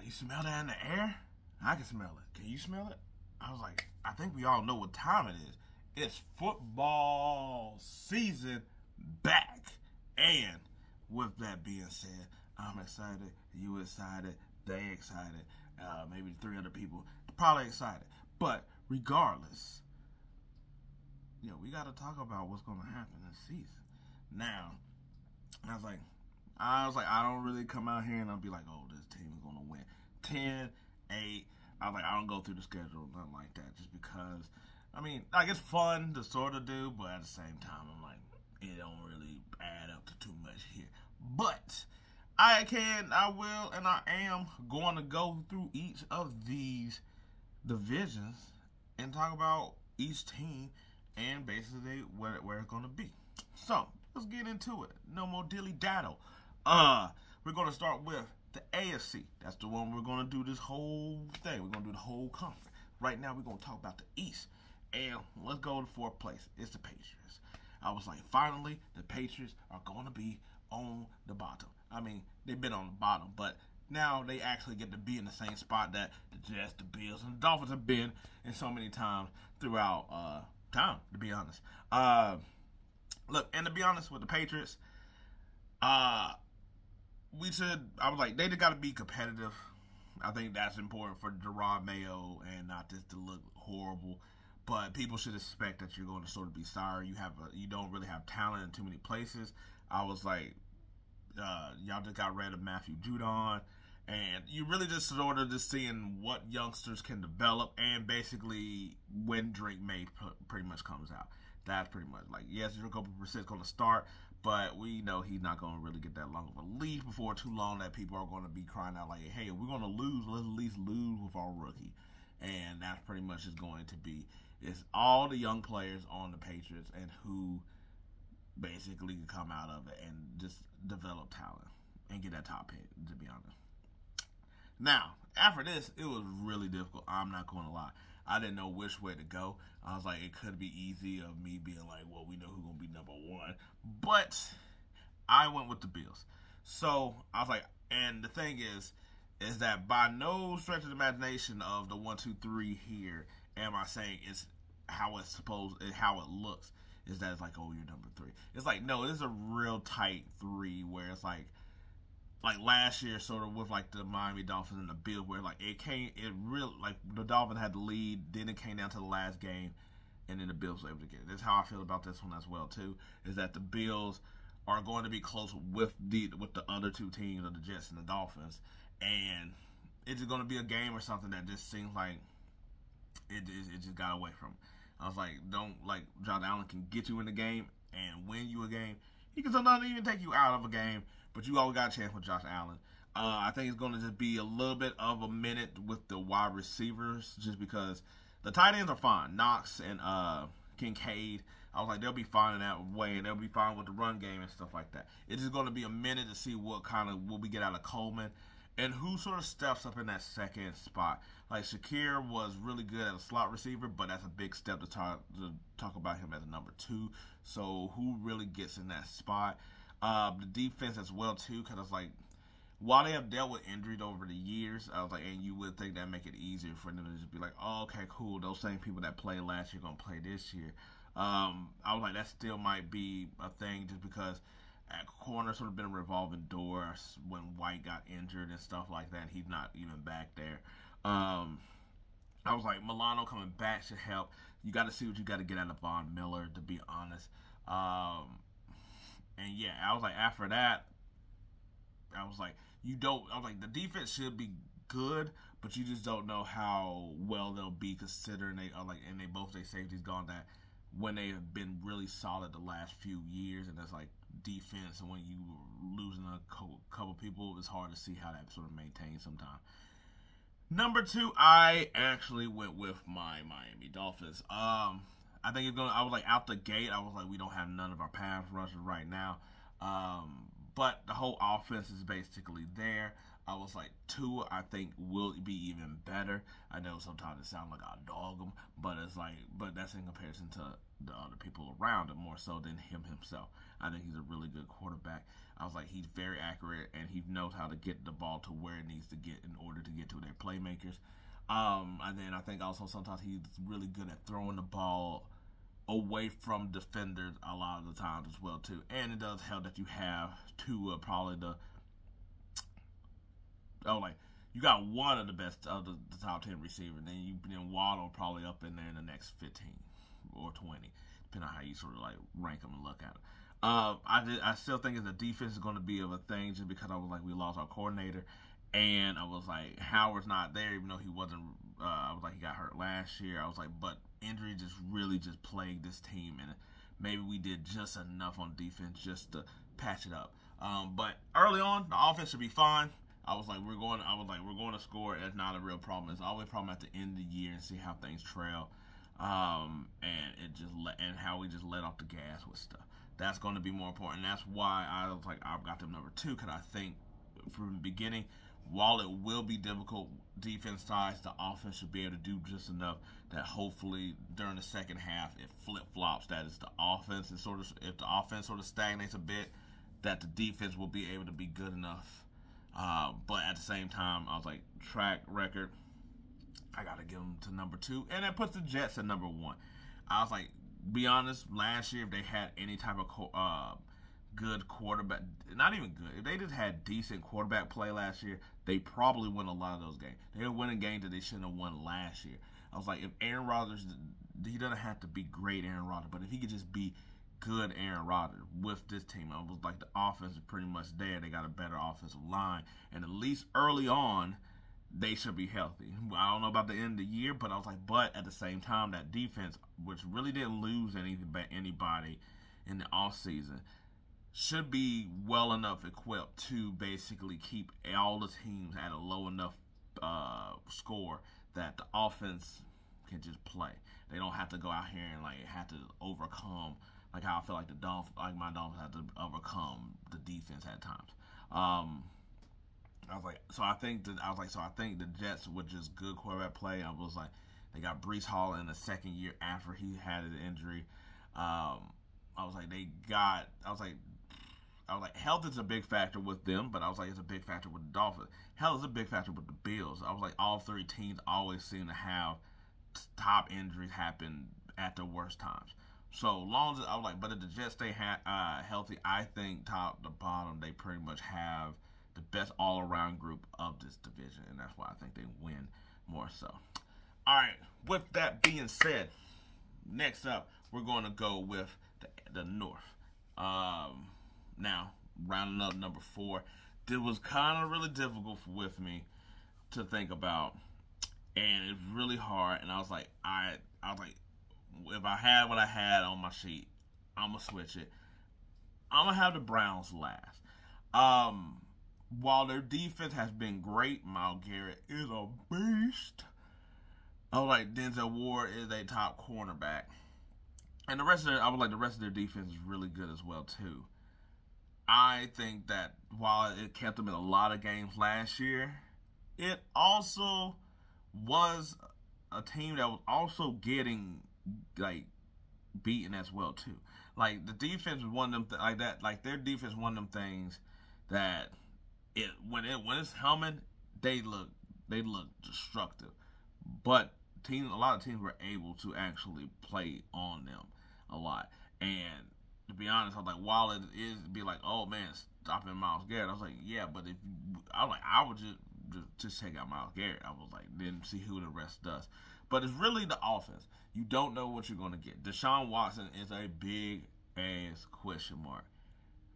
you smell that in the air? I can smell it. Can you smell it? I was like, I think we all know what time it is. It's football season back. And with that being said, I'm excited. You excited. They excited. Maybe 300 people probably excited. But regardless, we got to talk about what's going to happen this season. Now, I was like, I don't really come out here and I'll be like, oh, this team is going to win 10, 8. I was like, I don't go through the schedule, nothing like that, just because, it's fun to sort of do, but at the same time, I'm like, it don't really add up to too much here. But I will, and I am going to go through each of these divisions and talk about each team and basically where it's going to be. So, let's get into it. No more dilly-daddle. We're going to start with the AFC. That's the one we're going to do this whole thing. We're going to do the whole conference. Right now, we're going to talk about the East. And let's go to fourth place. It's the Patriots. I was like, finally, the Patriots are going to be on the bottom. They've been on the bottom, but now they actually get to be in the same spot that the Jets, the Bills, and the Dolphins have been in so many times throughout time, to be honest. Look, and to be honest with the Patriots, I was like, they just got to be competitive. I think that's important for Gerard Mayo and not just to look horrible. But people should expect that you're going to sort of be sorry. You don't really have talent in too many places. I was like, y'all just got rid of Matthew Judon. And you really just sort of just seeing what youngsters can develop and basically when Drake May pretty much comes out. That's pretty much like, yes, Jacoby Brissett's going to start, but we know he's not going to really get that long of a lead before too long that people are going to be crying out like, hey, if we're going to lose, let's at least lose with our rookie. And that's pretty much is going to be, it's all the young players on the Patriots and who basically can come out of it and just develop talent and get that top hit, to be honest. Now, after this, it was really difficult. I'm not going to lie. I didn't know which way to go. I was like, it could be easy of me being like, well, we know who's going to be number one. But I went with the Bills. So I was like, and the thing is that by no stretch of the imagination of the 1, 2, 3 here, am I saying it's how it looks. Is that it's like, oh, you're number 3. It's like, no, this is a real tight 3 where it's like last year, sort of with like the Miami Dolphins and the Bills, where like the Dolphins had the lead, then it came down to the last game, and then the Bills were able to get it. That's how I feel about this one as well too. Is that the Bills are going to be close with the other two teams of the Jets and the Dolphins, and it's just going to be a game or something that just seems like it just got away from. I was like, Josh Allen can get you in the game and win you a game. He can sometimes even take you out of a game, but you always got a chance with Josh Allen. I think it's going to just be a little bit of a minute with the wide receivers, just because the tight ends are fine. Knox and Kincaid, I was like, they'll be fine in that way, and they'll be fine with the run game and stuff like that. It's just going to be a minute to see what we get out of Coleman and who sort of steps up in that second spot. Like, Shakir was really good as a slot receiver, but that's a big step to talk about him as a number 2. So who really gets in that spot? The defense as well, too, because it's like, while they have dealt with injuries over the years, I was like, and you would think that make it easier for them to just be like, oh, okay, cool, those same people that played last year going to play this year. I was like, that still might be a thing just because at corner sort of been a revolving door when White got injured and stuff like that. He's not even back there. I was like, Milano coming back should help. You got to see what you got to get out of Von Miller, to be honest. And yeah, I was like, after that, I was like, the defense should be good, but you just don't know how well they'll be considering they are like, and both their safeties gone that when they have been really solid the last few years, and that's like defense, and when you losing a couple people, it's hard to see how that sort of maintains sometimes. Number 2, I actually went with my Miami Dolphins. I think I was like, out the gate, I was like, we don't have none of our pass rushers right now. But the whole offense is basically there. I was like, Tua, I think, will be even better. I know sometimes it sounds like I dog them, but it's like, but that's in comparison to the other people around him more so than him himself. I think he's a really good quarterback. I was like, he's very accurate, and he knows how to get the ball to where it needs to get in order to get to their playmakers. And then I think also sometimes he's really good at throwing the ball away from defenders a lot of the times as well too. And it does help that you have two probably you got one of the best of the top 10 receivers. Then Waddle probably up in there in the next 15 or 20, depending on how you sort of like rank them and look at them. I still think the defense is going to be of a thing just because I was like, we lost our coordinator, and I was like, Howard's not there, even though he wasn't. I was like, he got hurt last year. I was like, but injury just really just plagued this team, and maybe we did just enough on defense just to patch it up. But early on, the offense should be fine. I was like, we're going to score. It's not a real problem. It's always a problem at the end of the year and see how things trail, and how we just let off the gas with stuff. That's going to be more important. That's why I was like, I've got them number 2, because I think from the beginning, while it will be difficult defense size, the offense should be able to do just enough that hopefully during the second half it flip flops. That is, the offense is if the offense sort of stagnates a bit, that the defense will be able to be good enough. But at the same time, I was like, track record, I got to give them to number 2. And that puts the Jets at number 1. I was like, be honest, last year, if they had any type of good quarterback, not even good, if they just had decent quarterback play last year, they probably win a lot of those games. They were winning games that they shouldn't have won last year. I was like, if Aaron Rodgers, he doesn't have to be great Aaron Rodgers, but if he could just be good Aaron Rodgers with this team, I was like, the offense is pretty much there. They got a better offensive line, and at least early on, they should be healthy. I don't know about the end of the year, but I was like, but at the same time, that defense, which really didn't lose anybody in the offseason, should be well enough equipped to basically keep all the teams at a low enough score that the offense can just play. They don't have to go out here and like have to overcome, like how I feel like my Dolphins have to overcome the defense at times. I think the Jets with just good quarterback play. I was like, they got Breece Hall in the second year after he had an injury. I was like, health is a big factor with them, but I was like, it's a big factor with the Dolphins. Health is a big factor with the Bills. I was like, all 3 teams always seem to have top injuries happen at the worst times. So long as I was like, but if the Jets stay healthy, I think top to bottom they pretty much have the best all-around group of this division, and that's why I think they win more so. All right, with that being said, next up, we're going to go with the North. Now, rounding up number 4, it was kind of really difficult with me to think about, and it's really hard, and I was like, if I had what I had on my sheet, I'm going to switch it. I'm going to have the Browns last. While their defense has been great, Myles Garrett is a beast. I was like, Denzel Ward is a top cornerback. And the rest of their defense is really good as well, too. I think that while it kept them in a lot of games last year, it also was a team that was also getting, like, beaten as well, too. Like, the defense was one of them, their defense was one of them things that when it's humming, they look destructive. But a lot of teams were able to actually play on them a lot. And to be honest, I was like, while it is be like, oh man, stopping Myles Garrett, I was like, yeah, but I would just take out Myles Garrett. I was like, then see who the rest does. But it's really the offense. You don't know what you're going to get. Deshaun Watson is a big ass question mark.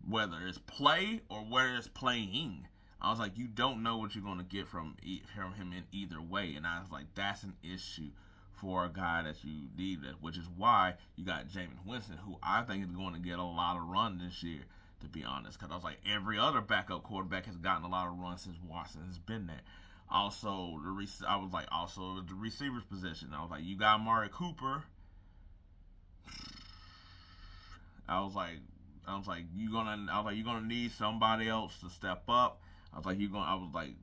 Whether it's play or whether it's playing, I was like, you don't know what you're going to get from him in either way. And I was like, that's an issue for a guy that you need, which is why you got Jameis Winston, who I think is going to get a lot of run this year, to be honest. Because I was like, every other backup quarterback has gotten a lot of run since Watson has been there. Also, the receivers position. I was like, you got Amari Cooper. I was like, you're gonna need somebody else to step up. I was like,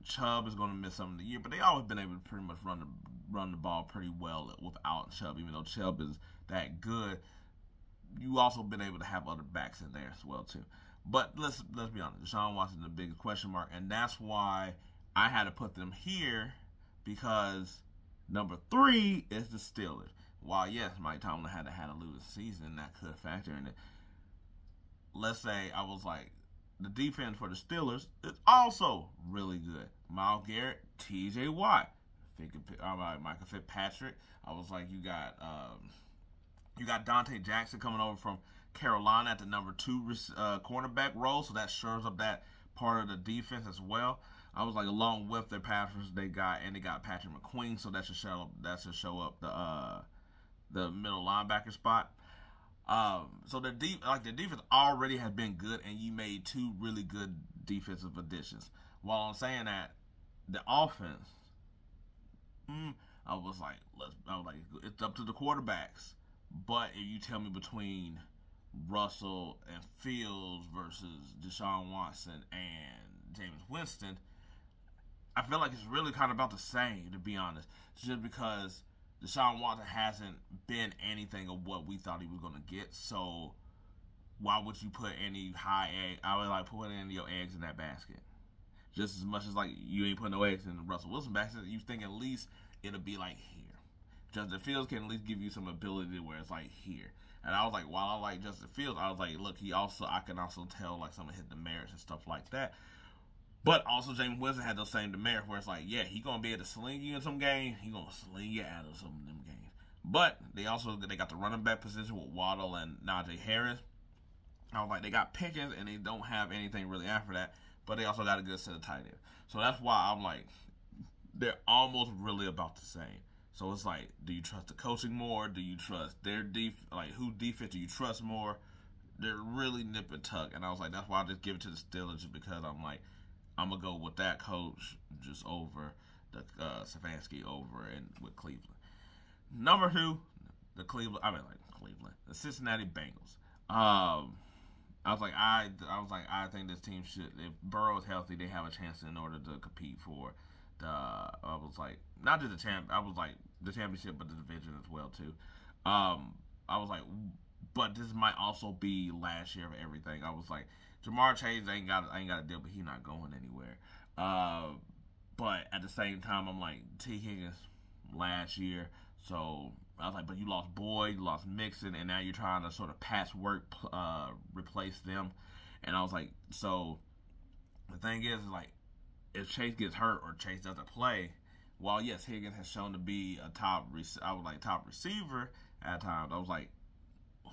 Chubb is gonna miss some of the year, but they always been able to pretty much run the ball pretty well without Chubb, even though Chubb is that good. you also been able to have other backs in there as well too. But let's be honest, Deshaun Watson is the biggest question mark, and that's why I had to put them here, because number 3 is the Steelers. While yes, Mike Tomlin had a losing season, that could factor in it. Let's say I was like, the defense for the Steelers is also really good. Myles Garrett, T.J. Watt, Michael Fitzpatrick. I was like, you got Dante Jackson coming over from Carolina at the number 2 cornerback role, so that shores up that part of the defense as well. I was like, along with their passers they got Patrick McQueen, so that should show up the middle linebacker spot. So the defense already has been good, and you made 2 really good defensive additions. While I'm saying that, the offense, I was like, it's up to the quarterbacks. But if you tell me between Russell and Fields versus Deshaun Watson and Jameis Winston, I feel like it's really kind of about the same, to be honest. Just because Deshaun Watson hasn't been anything of what we thought he was going to get. So why would you put any high egg? I would like put any of your eggs in that basket. Just as much as like you ain't putting no eggs in the Russell Wilson basket, you think at least it'll be like here. Justin Fields can at least give you some ability where it's like here. And I was like, while I like Justin Fields, I was like, look, I can also tell like some of his demerits and stuff like that. But also Jameis Winston had those same demerits where it's like, yeah, he gonna be able to sling you in some games, he gonna sling you out of some of them games. But they got the running back position with Waddle and Najee Harris. I was like, they got Pickens and they don't have anything really after that, but they also got a good set of tight ends. So that's why I'm like, they're almost really about the same. So it's like, do you trust the coaching more? Do you trust their who defense do you trust more? They're really nip and tuck, and I was like, that's why I just give it to the Steelers, just because I'm like, I'm gonna go with that coach just over the Stefanski over and with Cleveland. Number 2, the Cincinnati Bengals. I think this team should, if Burrow is healthy, they have a chance in order to compete for not just the championship, but the division as well too. But this might also be last year of everything. I was like, Jamar Chase ain't got a deal, but he's not going anywhere. But at the same time, I'm like, T. Higgins last year, so I was like, but you lost Boyd, you lost Mixon, and now you're trying to sort of patchwork replace them. And I was like, so the thing is like, if Chase gets hurt or Chase doesn't play, while yes, Higgins has shown to be a top receiver at times, I was like,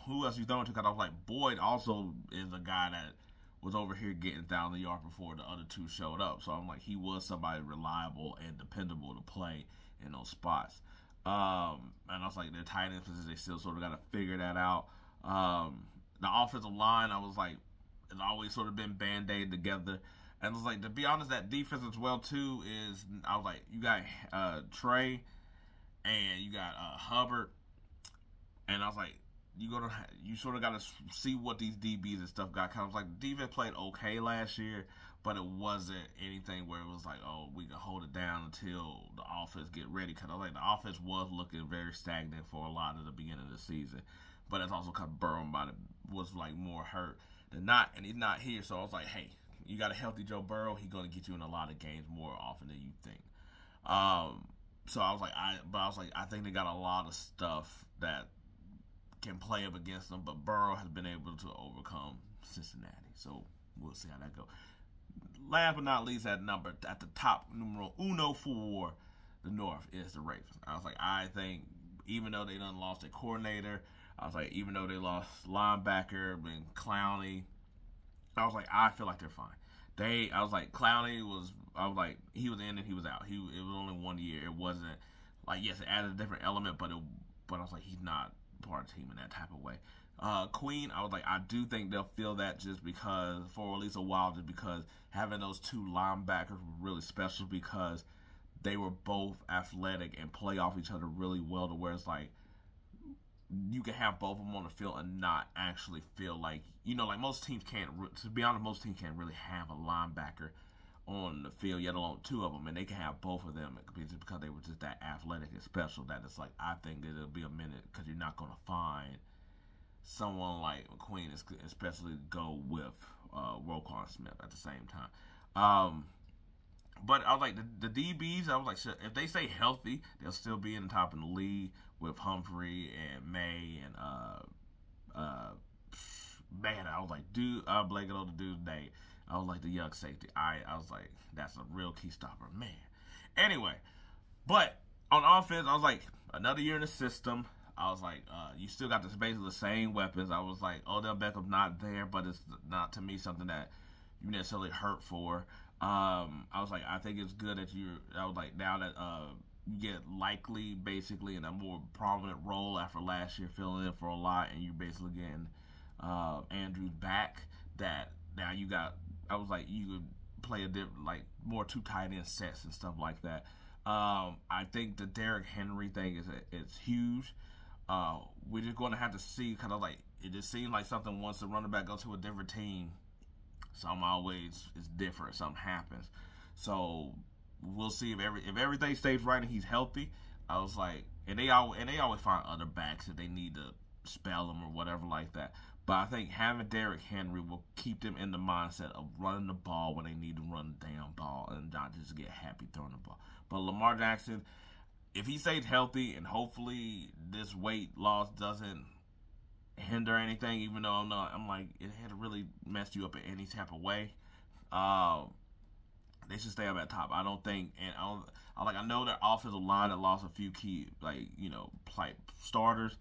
who else you throwing to? Because I was like, Boyd also is a guy that was over here getting 1,000 yards before the other 2 showed up. So I'm like, he was somebody reliable and dependable to play in those spots. And I was like, their tight end position, they still sort of got to figure that out. The offensive line, I was like, it's always sort of been band-aid together. And I was like, to be honest, that defense as well too is, I was like, you got Trey and you got Hubbard, and I was like, you sort of got to see what these DBs and stuff got. Cause I was like, the defense played okay last year, but it wasn't anything where it was like, oh, we can hold it down until the offense get ready. Cause I was like, the offense was looking very stagnant for a lot of the beginning of the season, but it's also kind of Burrow was like more hurt than not, and he's not here. So I was like, hey, you got a healthy Joe Burrow, he's going to get you in a lot of games more often than you think. So I was like, I think they got a lot of stuff that can play up against them, but Burrow has been able to overcome Cincinnati. So we'll see how that goes. Last but not least, at the top, numero uno for the North is the Ravens. I was like, I think even though they done lost a coordinator, I was like, even though they lost linebacker and Clowney, I was like, I feel like they're fine. I was like, Clowney he was in and he was out. It was only 1 year. It wasn't like, yes, it added a different element, but I was like, he's not part of the team in that type of way. Queen, I was like, I do think they'll feel that just because, for at least a while, just because having those 2 linebackers was really special, because they were both athletic and play off each other really well, to where it's like, you can have both of them on the field and not actually feel like, like most teams can't, to be honest, most teams can't really have a linebacker on the field, yet alone 2 of them, and they can have both of them just because they were just that athletic and special, that it's like, I think it'll be a minute, because you're not going to find someone like McQueen, especially go with Roquan Smith at the same time. But I was like, the DBs, I was like, if they stay healthy, they'll still be in the top of the league with Humphrey and May and man, I was like, Blake the dude's name. I was like, the young safety. I was like, that's a real key stopper, man. Anyway, but on offense, I was like, another year in the system. I was like, you still got basically the same weapons. I was like, Odell Beckham's not there, but it's not, to me, something that you necessarily hurt for. I was like, I think it's good that I was like, now that you get likely basically in a more prominent role after last year filling in for a lot, and you're basically getting Andrews back, that now you got, I was like, you could play a different, like more two tight end sets and stuff like that. I think the Derrick Henry thing is huge. We're just going to have to see, kind of like, it just seems like something once the running back goes to a different team, something always is different. Something happens. So we'll see if everything stays right and he's healthy. I was like, and they always find other backs if they need to spell them or whatever like that. But I think having Derrick Henry will keep them in the mindset of running the ball when they need to run the damn ball and not just get happy throwing the ball. But Lamar Jackson, if he stays healthy and hopefully this weight loss doesn't hinder anything, even though I'm like, it had really messed you up in any type of way, they should stay up at top. I don't think, and I know their offensive line that lost a few key, like, starters,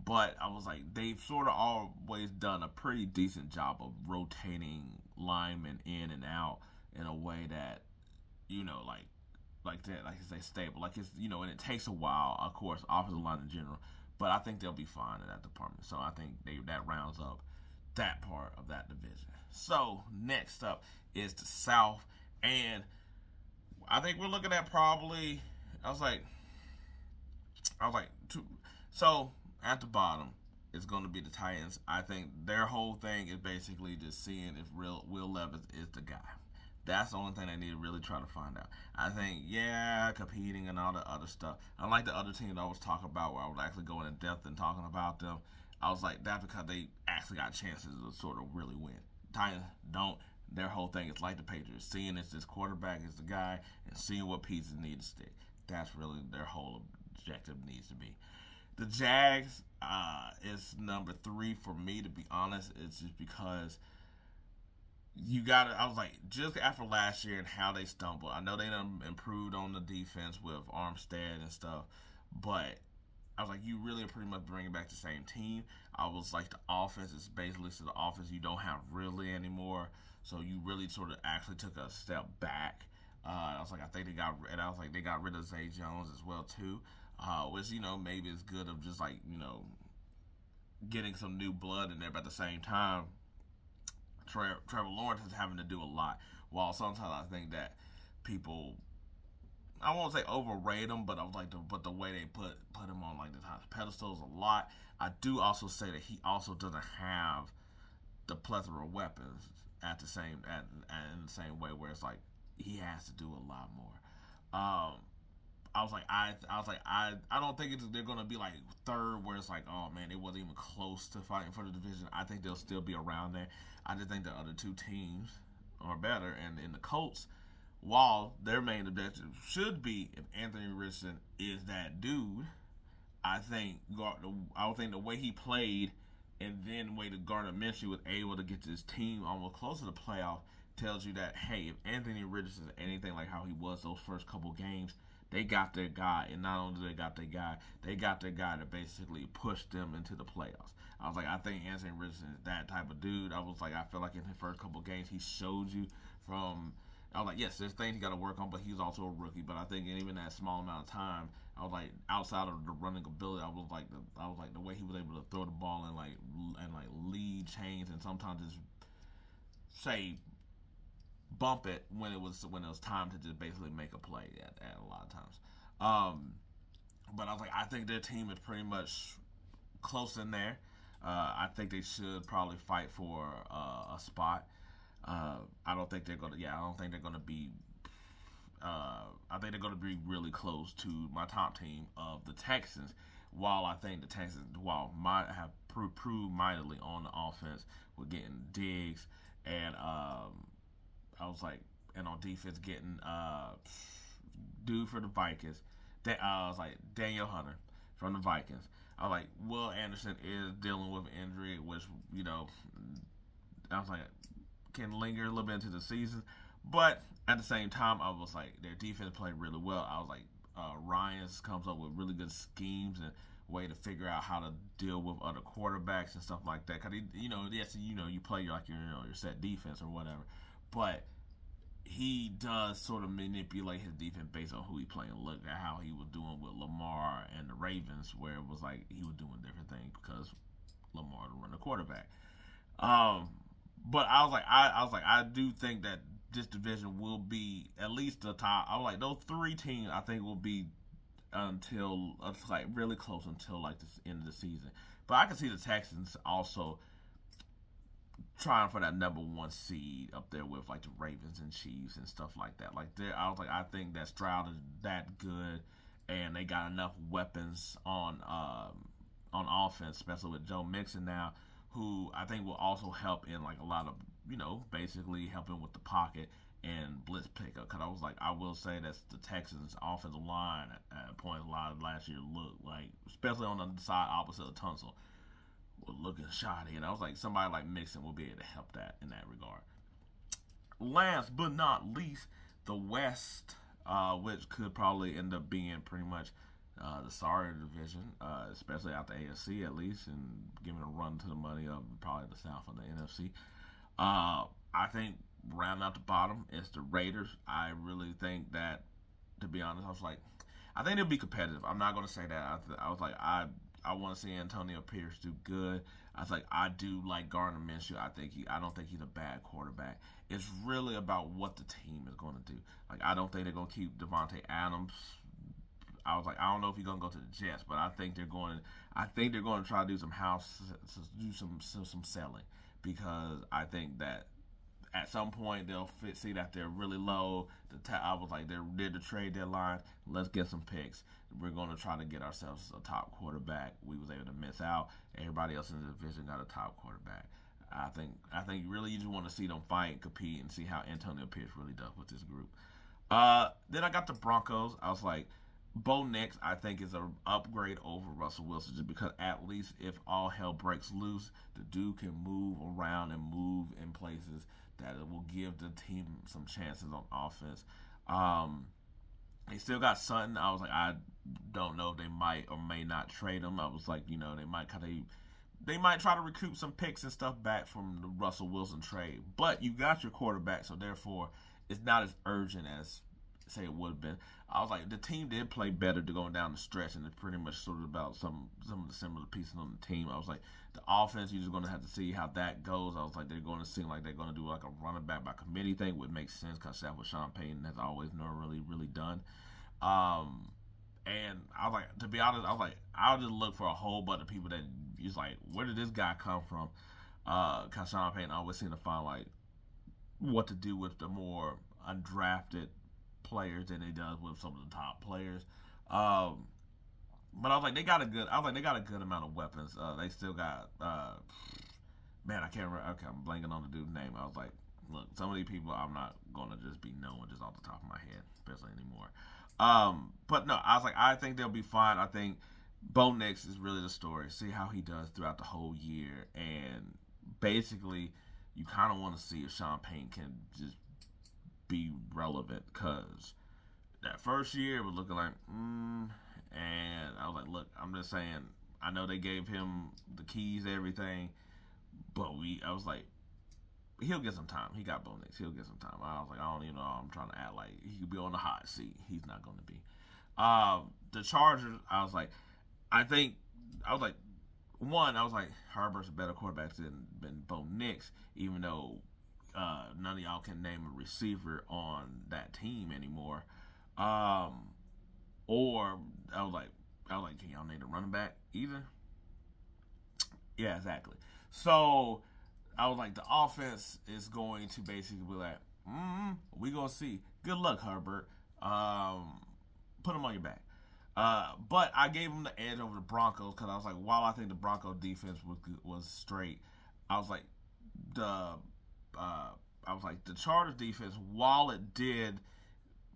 but I was like, they've sort of always done a pretty decent job of rotating linemen in and out in a way that, like that, like I say, stable. Like, it's, and it takes a while, of course, offensive line in general, but I think they'll be fine in that department. So I think that rounds up that part of that division. So next up is the South, and I think we're looking at probably, so at the bottom it's going to be the Titans. I think their whole thing is basically just seeing if Will Levis is the guy. That's the only thing they need to really try to find out. I think, competing and all the other stuff. Unlike the other teams I was talking about, where I was actually going in depth and talking about them, I was like, that's because they actually got chances to sort of really win. Titans don't. Their whole thing is like the Patriots, seeing if this quarterback is the guy and seeing what pieces need to stick. That's really their whole objective needs to be. The Jags is number 3 for me, to be honest. It's just because I was like, just after last year and how they stumbled, I know they done improved on the defense with Armstead and stuff, but I was like, you really are pretty much bringing back the same team. I was like, the offense is basically the offense you don't have really anymore, so you really sort of actually took a step back. I was like, they got rid of Zay Jones as well too, which, maybe is good of just like, getting some new blood in there, but at the same time, Trevor Lawrence is having to do a lot. While sometimes I think that people, I won't say overrate him, but I was like, but the way they put him on like the pedestals a lot. I do also say that he also doesn't have the plethora of weapons in the same way, where it's like he has to do a lot more. I don't think they're gonna be like third, where it's like, oh man, they wasn't even close to fighting for the division. I think they'll still be around there. I just think the other two teams are better, and in the Colts, while their main objective should be if Anthony Richardson is that dude, I think the way he played and then the way that Gardner Minshew was able to get this team almost close to the playoff tells you that, hey, if Anthony Richardson is anything like how he was those first couple games, they got their guy, and not only do they got their guy to basically push them into the playoffs. I was like, I think Anthony Richardson is that type of dude. I was like, I feel like in his first couple games, he showed you from, I was like, yes, there's things he got to work on, but he's also a rookie. But I think in even that small amount of time, I was like, outside of the running ability, I was like the way he was able to throw the ball and lead chains, and sometimes just say bump it when it was time to just basically make a play at a lot of times. But I was like, I think their team is pretty much close in there. I think they should probably fight for a spot. I don't think they're gonna. Yeah, I don't think they're gonna be. I think they're gonna be really close to my top team of the Texans, while I think the Texans, might have proved mightily on the offense with getting Diggs and I was like, and on defense getting dude for the Vikings. I was like Daniel Hunter from the Vikings. I was like, Will Anderson is dealing with injury, which I was like can linger a little bit into the season, but at the same time, I was like their defense played really well. I was like Ryan's comes up with really good schemes and way to figure out how to deal with other quarterbacks and stuff like that. Cause you play your set defense or whatever, but he does sort of manipulate his defense based on who he playing. Look at how he was doing with Lamar and the Ravens, where it was like he was doing different things because Lamar to run the quarterback. But I was like, I do think that this division will be at least the top. I was like, those three teams I think will be until like really close until like the end of the season. But I can see the Texans also trying for that number one seed up there with like the Ravens and Chiefs and stuff like that. I was like, I think that Stroud is that good, and they got enough weapons on offense, especially with Joe Mixon now, who I think will also help in like a lot of basically helping with the pocket and blitz pickup. Because I will say that the Texans' offensive line at points a lot of last year looked like, especially on the side opposite of Tunsil, was looking shoddy. And I was like, somebody like Mixon will be able to help that in that regard. Last but not least, the West, which could probably end up being pretty much the sorry division, especially out the AFC at least, and giving a run to the money of probably the South of the NFC. I think round out the bottom is the Raiders. I really think that, to be honest, I think they'll be competitive. I'm not going to say that. I was like, I want to see Antonio Pierce do good. I was like, I do like Gardner Minshew. I don't think he's a bad quarterback. It's really about what the team is going to do. Like, I don't think they're going to keep Devontae Adams. I was like, I don't know if he's gonna go to the Jets, but I think they're going to try to do some selling, because I think that at some point they'll see that they're really low. I was like, they did the trade deadline. Let's get some picks. We're going to try to get ourselves a top quarterback. We was able to miss out. Everybody else in the division got a top quarterback. I think really you just want to see them fight, compete, and see how Antonio Pierce really does with this group. Then I got the Broncos. I was like, Bo Nix, I think, is an upgrade over Russell Wilson, just because at least if all hell breaks loose, the dude can move around and move in places that it will give the team some chances on offense. They still got Sutton. I was like, I don't know if they might or may not trade him. I was like, they might try to recoup some picks and stuff back from the Russell Wilson trade. But you got your quarterback, so therefore it's not as urgent as say it would have been. I was like, the team did play better to going down the stretch, and it's pretty much sort of about some of the similar pieces on the team. I was like, the offense, you're just going to have to see how that goes. I was like, they're going to seem like they're going to do like a running back by committee thing, which makes sense because that's what Sean Payton has always normally really done. And I was like, to be honest, I was like, I'll just look for a whole bunch of people that is like, where did this guy come from? Because Sean Payton always seemed to find like what to do with the more undrafted players than he does with some of the top players. But I was like, they got a good amount of weapons. They still got man, I can't remember. Okay, I'm blanking on the dude's name. I was like, look, some of these people I'm not gonna just be knowing just off the top of my head, especially anymore. But no, I was like, I think they'll be fine. I think Bo Nix is really the story. See how he does throughout the whole year, and basically, you kind of want to see if Sean Payton can just be relevant, because that first year it was looking like, and I was like, look, I'm just saying, I know they gave him the keys, everything, but I was like, he'll get some time. He got Bo Nix. He'll get some time. I was like, I don't even know. I'm trying to act like he could be on the hot seat. He's not going to be. The Chargers, I was like, Herbert's a better quarterback than Bo Nix, even though none of y'all can name a receiver on that team anymore. Or I was like, can y'all name a running back either? Yeah, exactly. So I was like, the offense is going to basically be like, we gonna see. Good luck, Herbert. Put him on your back. But I gave them the edge over the Broncos because I was like, while I think the Broncos defense was straight, I was like the Chargers defense, while it did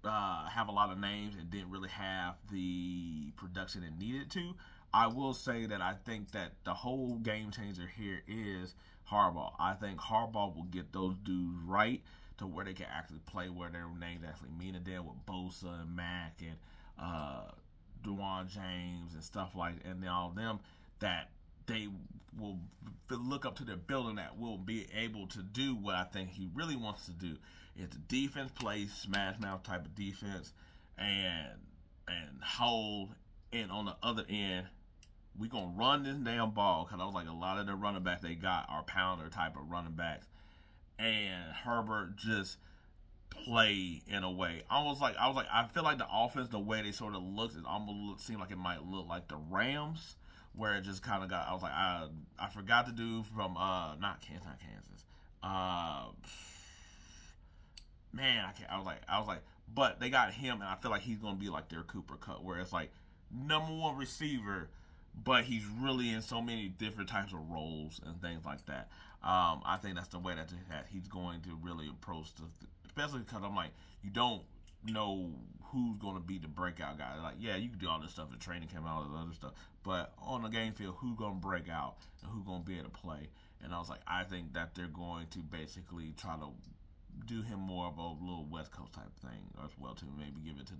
have a lot of names and didn't really have the production it needed to, I will say that I think that the whole game changer here is Harbaugh. I think Harbaugh will get those dudes right to where they can actually play, where their names actually mean it. There with Bosa and Mack and Dewan James and stuff like, and all of them, that they will look up to their building that will be able to do what I think he really wants to do. It's a defense play, smash mouth type of defense, and hold. And on the other end, we gonna run this damn ball, because I was like, a lot of the running backs they got are pounder type of running backs, and Herbert just play in a way. I feel like the offense, the way they sort of looks, it almost seemed like it might look like the Rams, where it just kind of got. I was like, I forgot the dude from not Kansas. Man, I can't. I was like, but they got him, and I feel like he's gonna be like their Cooper Kupp, where it's like #1 receiver, but he's really in so many different types of roles and things like that. I think that's the way that he's going to really approach this, especially because I'm like, you don't know who's going to be the breakout guy. Like, yeah, you can do all this stuff in training camp and all this other stuff, but on the game field, who's going to break out and who's going to be able to play? And I was like, I think that they're going to basically try to do him more of a little West Coast type thing as well, to maybe give it to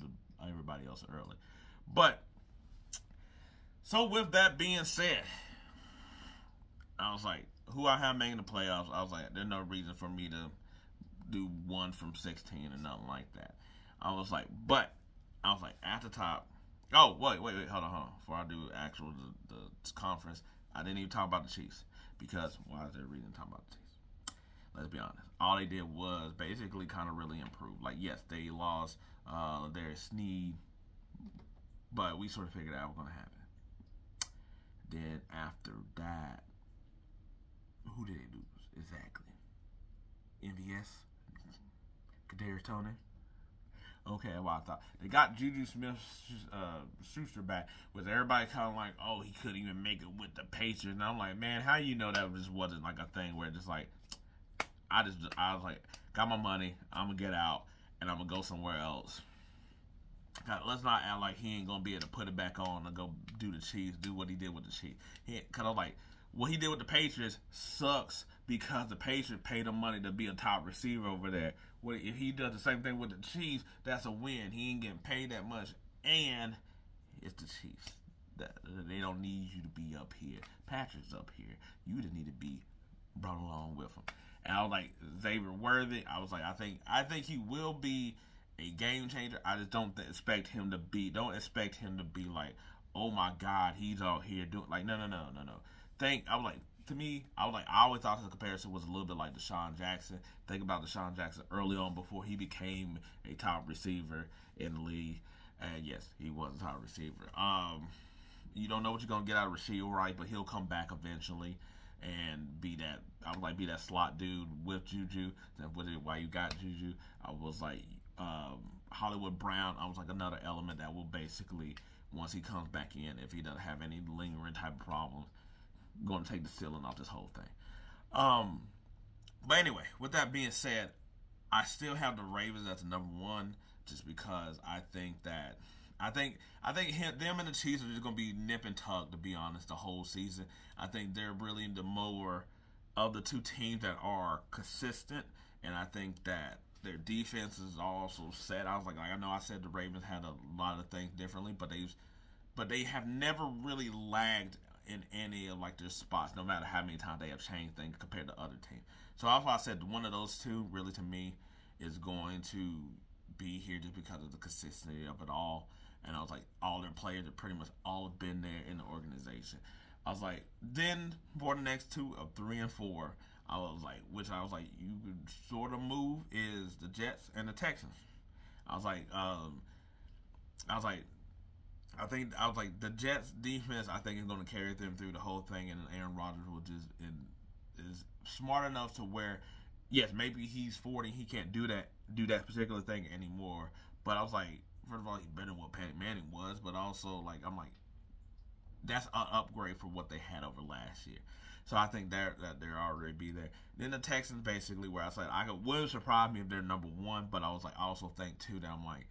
everybody else early. But so with that being said, I was like, who I have making the playoffs, I was like, there's no reason for me to do 1 from 16 or nothing like that. I was like, at the top. Oh, wait, hold on. Before I do the conference, I didn't even talk about the Chiefs, because why is there a reason to talk about the Chiefs? Let's be honest. All they did was basically kind of really improve. Like, yes, they lost their Snead, but we sort of figured out what was going to happen. Then after that, who did they lose exactly? MVS? Kadarius Toney? Okay, well, I thought they got Juju Smith-Schuster back, with everybody kind of like, oh, he couldn't even make it with the Patriots. And I'm like, man, how you know that just wasn't like a thing where just like, I was like, got my money, I'm gonna get out, and I'm gonna go somewhere else. God, let's not act like he ain't gonna be able to put it back on and go do the Chiefs, do what he did with the Chiefs. Because I'm like, what he did with the Patriots sucks, because the Patriots paid him money to be a top receiver over there. If he does the same thing with the Chiefs, that's a win. He ain't getting paid that much, and it's the Chiefs. They don't need you to be up here. Patrick's up here. You just need to be brought along with him. And I was like, Xavier Worthy, I was like, I think he will be a game changer. I just don't expect him to be like, oh my God, he's out here doing, like, no. I always thought the comparison was a little bit like Deshaun Jackson. Think about Deshaun Jackson early on before he became a top receiver in the league. And yes, he was a top receiver. You don't know what you're gonna get out of Rasheed Wright, but he'll come back eventually and be that slot dude with Juju. Why you got Juju? I was like, Hollywood Brown. I was like, another element that will basically, once he comes back in, if he doesn't have any lingering type of problems, going to take the ceiling off this whole thing. But anyway, with that being said, I still have the Ravens as the #1, just because I think them and the Chiefs are just going to be nip and tuck, to be honest, the whole season. I think they're really the more of the two teams that are consistent, and I think that their defense is also set. I was like, I know I said the Ravens had a lot of things differently, but they have never really lagged in any of like their spots, no matter how many times they have changed things compared to other teams. So that's why I said one of those two, really, to me, is going to be here just because of the consistency of it all. And I was like, all their players have pretty much all been there in the organization. I was like, then for the next two of 3 and 4, I was like, you could sort of move is the Jets and the Texans. I was like, the Jets defense, I think, is going to carry them through the whole thing, and Aaron Rodgers is smart enough to where, yes, maybe he's 40, he can't do that particular thing anymore. But I was like, first of all, he's better than what Peyton Manning was, but also, like, I'm like, that's an upgrade for what they had over last year. So I think they're already be there. Then the Texans, basically, where I said wouldn't surprise me if they're number one, but I was like, I also think too that I'm like,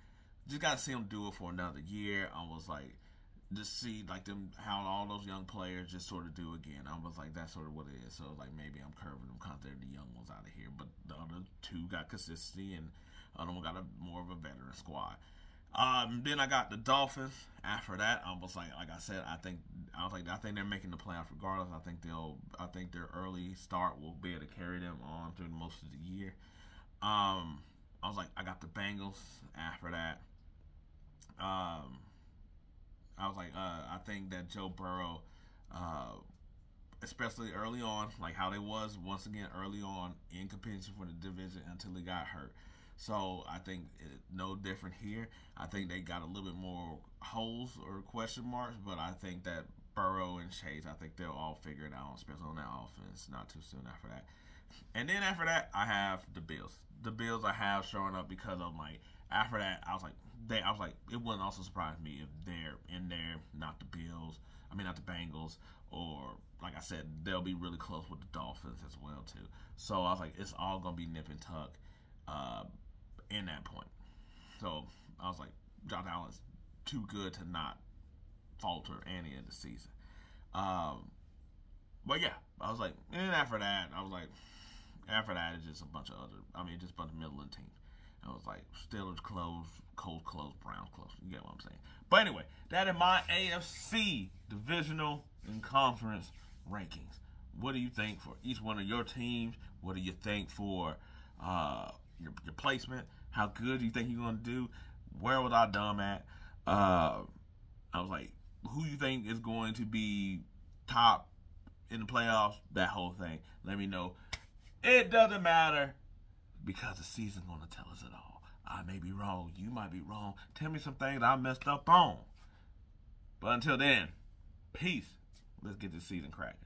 just gotta see them do it for another year. I was like, just see like them how all those young players just sort of do again. I was like, that's sort of what it is. So like maybe I'm curving them because they're the young ones out of here, but the other two got consistency and the other one got more of a veteran squad. Then I got the Dolphins. After that, I was like I said, I think they're making the playoffs regardless. I think their early start will be able to carry them on through most of the year. I was like, I got the Bengals. After that, I was like, I think that Joe Burrow, especially early on, like how they was once again early on in competition for the division until he got hurt. So I think no different here. I think they got a little bit more holes or question marks, but I think that Burrow and Chase, I think they'll all figure it out, especially on that offense. Not too soon after that. And then after that, I have the Bills. The Bills I have showing up because of my. After that, I was like, it wouldn't also surprise me if they're in there, not the Bills. I mean, not the Bengals, or like I said, they'll be really close with the Dolphins as well too. So I was like, it's all gonna be nip and tuck in that point. So I was like, Josh Allen's too good to not falter any of the season. But yeah, I was like, and after that, it's just a bunch of just a bunch of middling teams. I was like, Steelers close, Colts close, Browns close. You get what I'm saying? But anyway, that is my AFC divisional and conference rankings. What do you think for each one of your teams? What do you think for your placement? How good do you think you're going to do? Where was I dumb at? I was like, who you think is going to be top in the playoffs? That whole thing. Let me know. It doesn't matter because the season's going to tell us it all. I may be wrong. You might be wrong. Tell me some things I messed up on. But until then, peace. Let's get this season cracking.